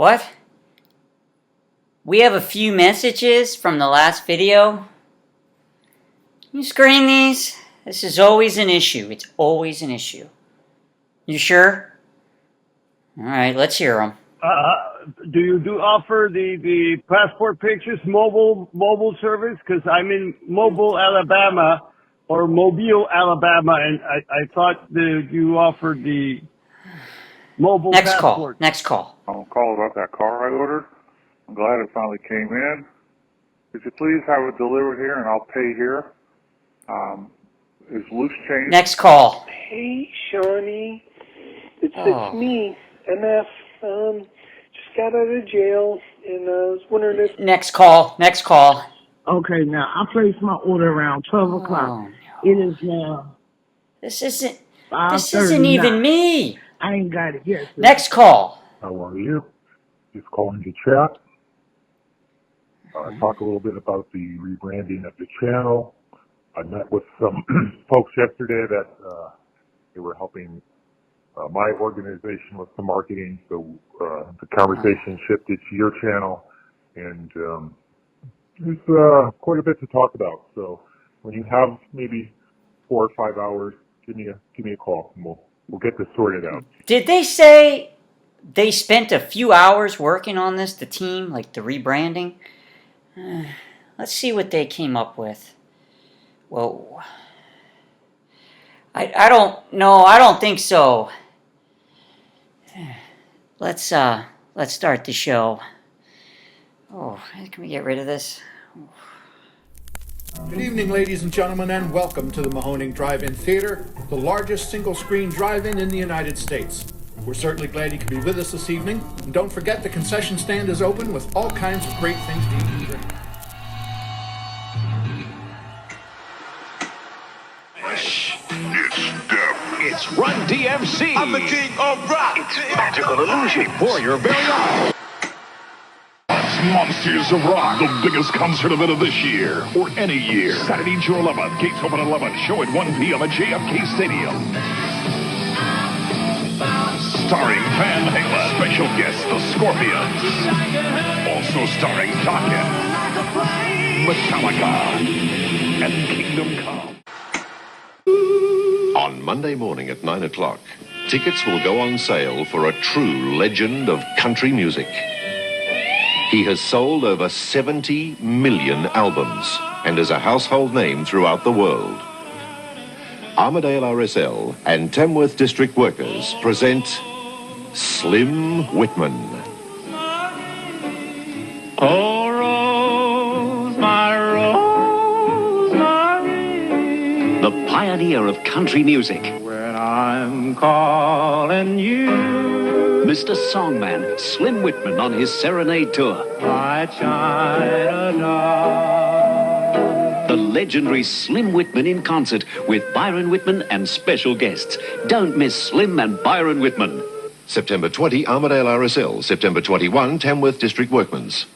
What? We have a few messages from the last video. Can you screen these? This is always an issue. It's always an issue. You sure? Alright, let's hear them. Do you offer the passport pictures mobile service? Because I'm in Mobile, Alabama, or Mobile, Alabama, and I thought that you offered the mobile passport. Next call. I'm calling about that car I ordered. I'm glad it finally came in. Could you please have it delivered here and I'll pay here? Is loose change. Next call. Hey, Shawnee. It's me, MF. Just got out of jail, and I was wondering if... Next call. Okay, now, I placed my order around 12 o'clock. No. It is now This isn't 5:39. even me. I ain't got it yet. Next call. How are you? Just calling to chat. Talk a little bit about the rebranding of the channel. I met with some folks yesterday that they were helping my organization with the marketing, so the conversation shifted to your channel, and there's quite a bit to talk about. So when you have maybe 4 or 5 hours, give me a call, and we'll get this sorted out. Did they say they spent a few hours working on this, the team, like the rebranding? Let's see what they came up with. Whoa. I don't know. I don't think so. Let's start the show. Oh, can we get rid of this? Good evening, ladies and gentlemen, and welcome to the Mahoning Drive-In Theater, the largest single-screen drive-in in the United States. We're certainly glad you could be with us this evening. And don't forget, the concession stand is open with all kinds of great things to eat and drink. It's Run DMC. I'm the king of rock. It's magical illusion for your very own. Monsters of Rock, the biggest concert event of this year, or any year. Saturday, June 11th, gates open at 11, show at 1 p.m. at JFK Stadium. Starring Van Halen, special guests, the Scorpions. Also starring Dokken, Metallica, and Kingdom Come. On Monday morning at 9 o'clock, tickets will go on sale for a true legend of country music. He has sold over 70 million albums and is a household name throughout the world. Armadale RSL and Tamworth District Workers present Slim Whitman. Oh, Rose, my Rosemary, The pioneer of country music. when I'm calling you, Mr. Songman, Slim Whitman on his Serenade Tour. my China doll. The legendary Slim Whitman in concert with Byron Whitman and special guests. Don't miss Slim and Byron Whitman. September 20, Armadale RSL. September 21, Tamworth District Workmen's.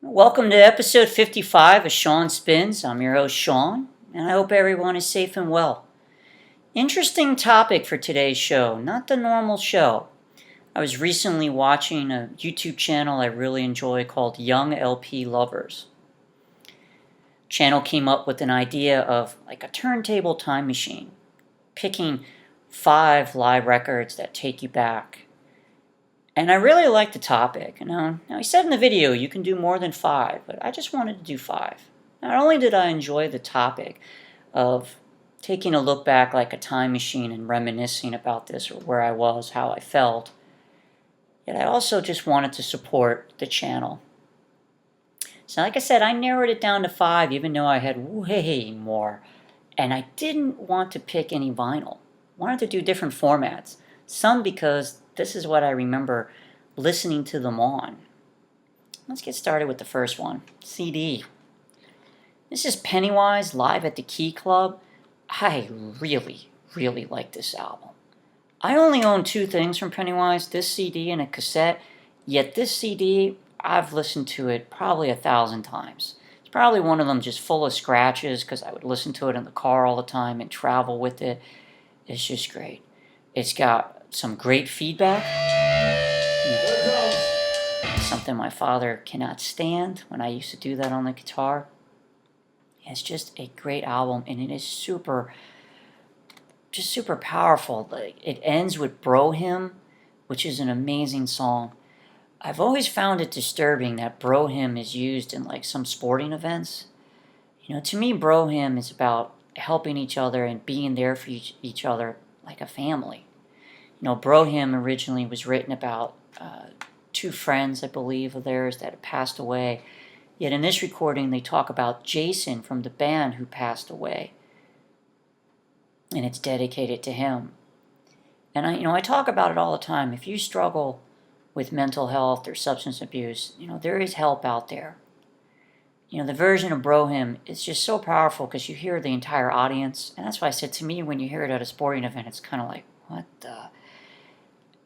Welcome to episode 55 of Shaun Spins. I'm your host, Shaun, and I hope everyone is safe and well. Interesting topic for today's show, not the normal show. I was recently watching a YouTube channel I really enjoy called Young LP Lovers. Channel came up with an idea of like a turntable time machine, picking 5 live records that take you back. And I really like the topic. Now he said in the video you can do more than 5, but I just wanted to do 5. Not only did I enjoy the topic of taking a look back like a time machine and reminiscing about this or where I was, how I felt, yet I also just wanted to support the channel. So like I said, I narrowed it down to 5 even though I had way more. And I didn't want to pick any vinyl. I wanted to do different formats. Some because this is what I remember listening to them on. Let's get started with the first one, CD. This is Pennywise live at the Key Club. I really, really like this album. I only own 2 things from Pennywise, this CD and a cassette, yet this CD, I've listened to it probably 1,000 times. It's probably one of them just full of scratches because I would listen to it in the car all the time and travel with it. It's just great. It's got some great feedback. Something my father cannot stand when I used to do that on the guitar. It's just a great album, and it is super powerful. Like, it ends with Bro Hymn, which is an amazing song. I've always found it disturbing that Bro Hymn is used in like some sporting events. To me, Bro Hymn is about helping each other and being there for each other like a family. Bro Hymn originally was written about two friends, I believe, of theirs that had passed away. Yet in this recording, they talk about Jason from the band who passed away. And it's dedicated to him. And I talk about it all the time. If you struggle with mental health or substance abuse, there is help out there. The version of Bro Hymn is just so powerful because you hear the entire audience. And that's why I said, to me, when you hear it at a sporting event, it's kind of like, what the...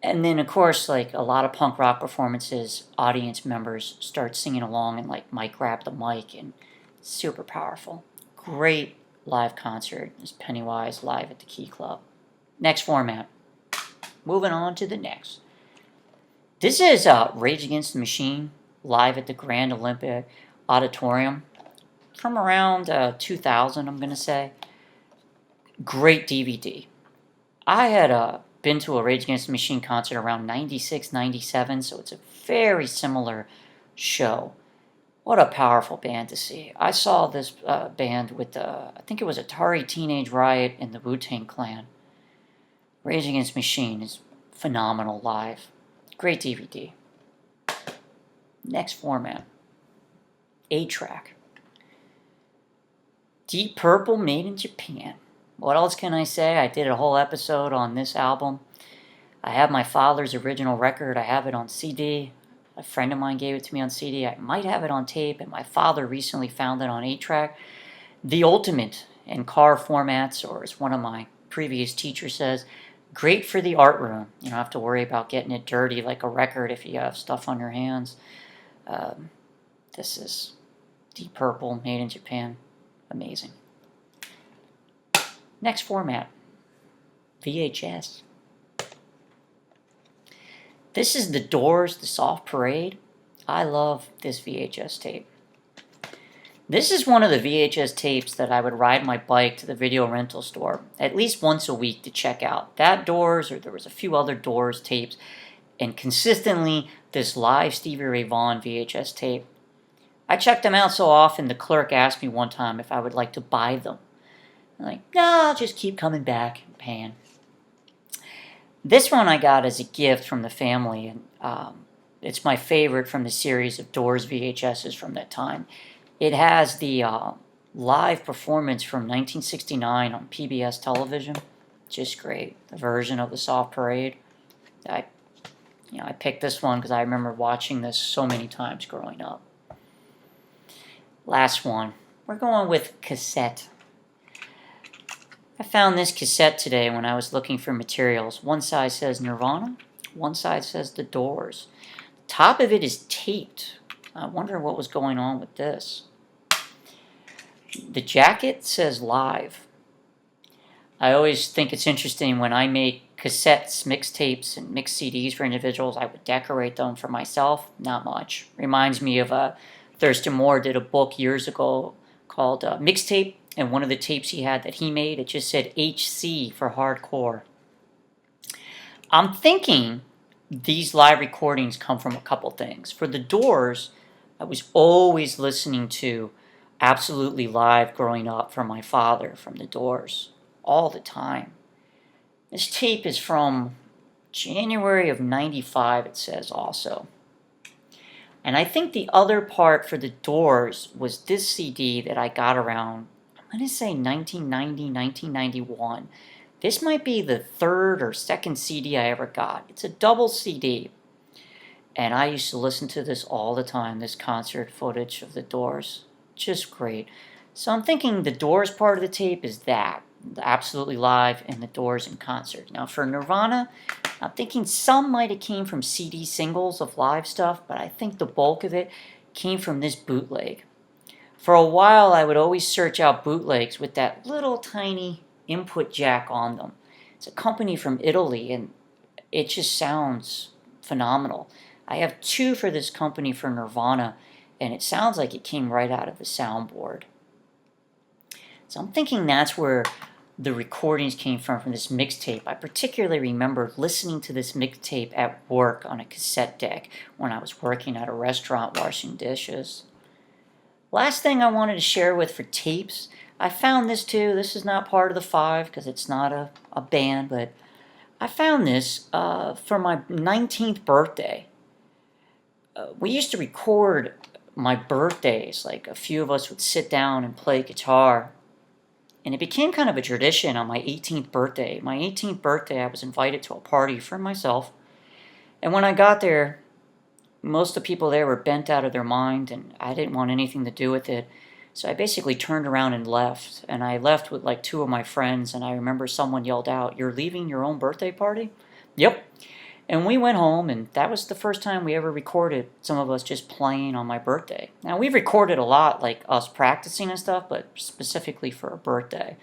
And then, of course, like a lot of punk rock performances, audience members start singing along and like Mike grab the mic, and it's super powerful. Great live concert is Pennywise live at the Key Club. Next format. Moving on to the next. This is Rage Against the Machine live at the Grand Olympic Auditorium from around 2000, I'm going to say. Great DVD. I had been to a Rage Against the Machine concert around 96, 97, so it's a very similar show. What a powerful band to see. I saw this band with, I think it was Atari Teenage Riot and the Wu-Tang Clan. Rage Against the Machine is phenomenal live. Great DVD. Next format. 8-track. Deep Purple made in Japan. What else can I say? I did a whole episode on this album. I have my father's original record. I have it on CD. A friend of mine gave it to me on CD. I might have it on tape, and my father recently found it on 8-track. The ultimate in car formats, or as one of my previous teachers says, great for the art room. You don't have to worry about getting it dirty like a record if you have stuff on your hands. This is Deep Purple, made in Japan. Amazing. Next format, VHS. This is The Doors, The Soft Parade. I love this VHS tape. This is one of the VHS tapes that I would ride my bike to the video rental store at least once a week to check out. That Doors, or there was a few other Doors tapes, and consistently this live Stevie Ray Vaughan VHS tape. I checked them out so often, the clerk asked me one time if I would like to buy them. I'm like, no, I'll just keep coming back and paying. This one I got as a gift from the family, and it's my favorite from the series of Doors VHSs from that time. It has the live performance from 1969 on PBS television. Just great. The version of the Soft Parade. I picked this one because I remember watching this so many times growing up. Last one. We're going with Cassette. I found this cassette today when I was looking for materials. One side says Nirvana, one side says The Doors. Top of it is taped. I wonder what was going on with this. The jacket says Live. I always think it's interesting when I make cassettes, mixtapes, and mix CDs for individuals, I would decorate them for myself. Not much. Reminds me of Thurston Moore did a book years ago called Mixtape. And one of the tapes he had that he made, it just said HC for hardcore. I'm thinking these live recordings come from a couple things. For The Doors, I was always listening to Absolutely Live growing up from my father, from The Doors, all the time. This tape is from January of 95, it says also. And I think the other part for The Doors was this CD that I got around, I'm going to say 1990, 1991. This might be the third or second CD I ever got. It's a double CD. And I used to listen to this all the time, this concert footage of The Doors. Just great. So I'm thinking The Doors part of the tape is that, Absolutely Live and The Doors in concert. Now for Nirvana, I'm thinking some might have came from CD singles of live stuff, but I think the bulk of it came from this bootleg. For a while, I would always search out bootlegs with that little tiny input jack on them. It's a company from Italy, and it just sounds phenomenal. I have two for this company for Nirvana, and it sounds like it came right out of the soundboard. So I'm thinking that's where the recordings came from this mixtape. I particularly remember listening to this mixtape at work on a cassette deck when I was working at a restaurant washing dishes. Last thing I wanted to share with for tapes, I found this too. This is not part of the 5 because it's not a band, but I found this for my 19th birthday. We used to record my birthdays. Like a few of us would sit down and play guitar. And it became kind of a tradition on my 18th birthday. My 18th birthday, I was invited to a party for myself. And when I got there, most of the people there were bent out of their mind, and I didn't want anything to do with it. So I basically turned around and left. And I left with like 2 of my friends, and I remember someone yelled out, "You're leaving your own birthday party?" Yep. And we went home, and that was the first time we ever recorded, some of us just playing on my birthday. Now, we've recorded a lot, like us practicing and stuff, but specifically for a birthday.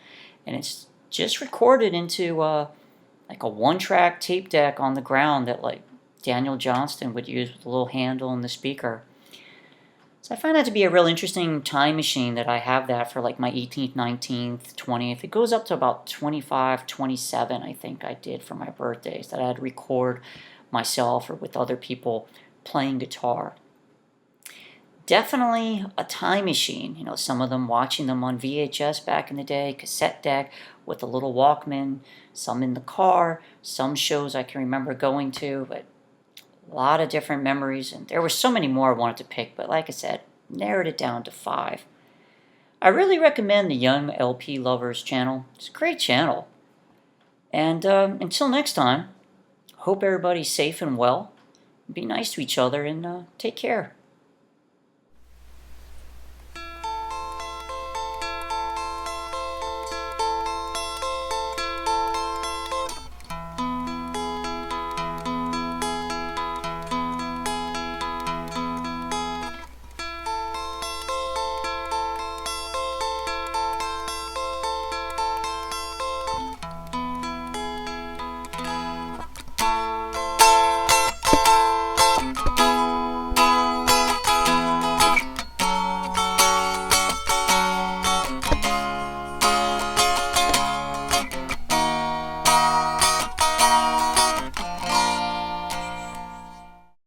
And it's just recorded into like a 1-track tape deck on the ground that like Daniel Johnston would use with a little handle and the speaker. So I find that to be a real interesting time machine that I have that for like my 18th, 19th, 20th. It goes up to about 25, 27, I think I did for my birthdays, that I had to record myself or with other people playing guitar. Definitely a time machine. You know, some of them watching them on VHS back in the day, cassette deck with a little Walkman, some in the car, some shows I can remember going to, but a lot of different memories, and there were so many more I wanted to pick, but like I said, narrowed it down to 5. I really recommend the Young LP Lovers channel. It's a great channel. And until next time, hope everybody's safe and well. Be nice to each other and take care.